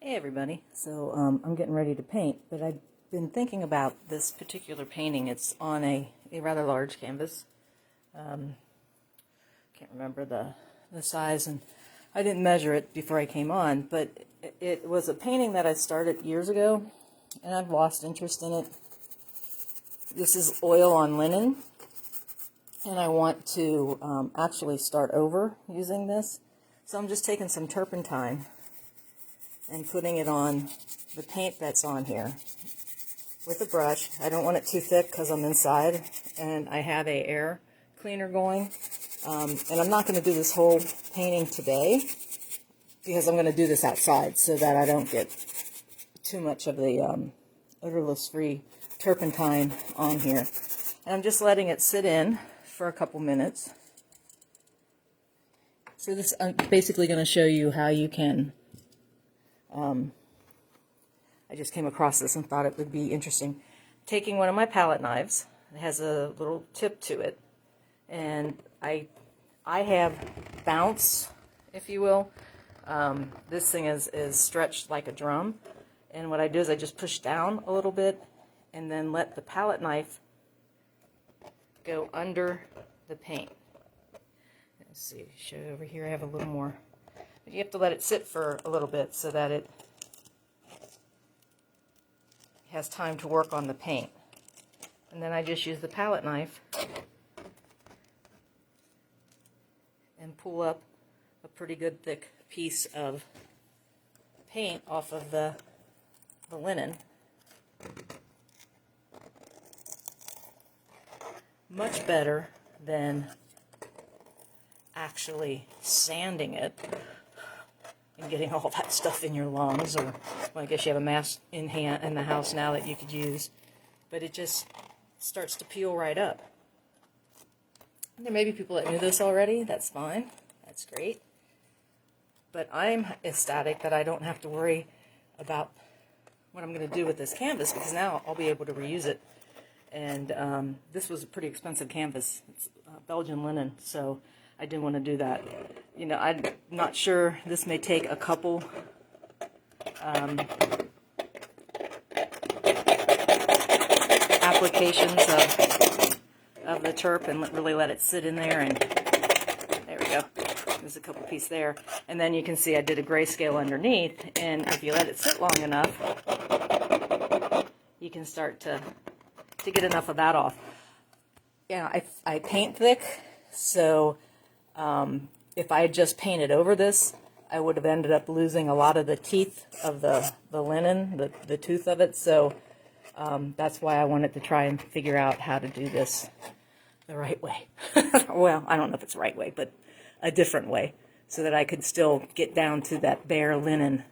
Hey everybody, so I'm getting ready to paint, but I've been thinking about this particular painting. It's on a rather large canvas. Can't remember the size, and I didn't measure it before I came on, but it was a painting that I started years ago, and I've lost interest in it. This is oil on linen, and I want to actually start over using this. So I'm just taking some turpentine and putting it on the paint that's on here with a brush. I don't want it too thick because I'm inside and I have a air cleaner going. And I'm not going to do this whole painting today because I'm going to do this outside so that I don't get too much of the odorless-free turpentine on here. And I'm just letting it sit in for a couple minutes. So this, I'm basically going to show you how you can I just came across this and thought it would be interesting. Taking one of my palette knives, it has a little tip to it, and I have bounce, if you will. This thing is stretched like a drum, and what I do is I just push down a little bit and then let the palette knife go under the paint. Let's see, show you over here, I have a little more. But you have to let it sit for a little bit so that it has time to work on the paint. And then I just use the palette knife and pull up a pretty good thick piece of paint off of the linen. Much better than actually sanding it and getting all that stuff in your lungs, or well, I guess you have a mask in the house now that you could use, but it just starts to peel right up. And there may be people that knew this already. That's fine. That's great. But I'm ecstatic that I don't have to worry about what I'm going to do with this canvas, because now I'll be able to reuse it. And this was a pretty expensive canvas. It's Belgian linen, so I didn't want to do that. You know, I'm not sure. This may take a couple applications of the turp and really let it sit in there. And there we go. There's a couple pieces there. And then you can see I did a grayscale underneath. And if you let it sit long enough, you can start to get enough of that off. Yeah, I paint thick, so if I had just painted over this, I would have ended up losing a lot of the teeth of the linen, the tooth of it. So that's why I wanted to try and figure out how to do this the right way. Well, I don't know if it's the right way, but a different way, so that I could still get down to that bare linen.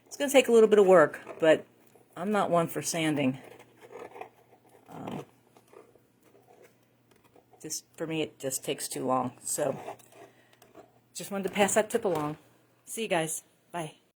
It's going to take a little bit of work, but I'm not one for sanding. Just for me, it just takes too long. So just wanted to pass that tip along. See you guys. Bye.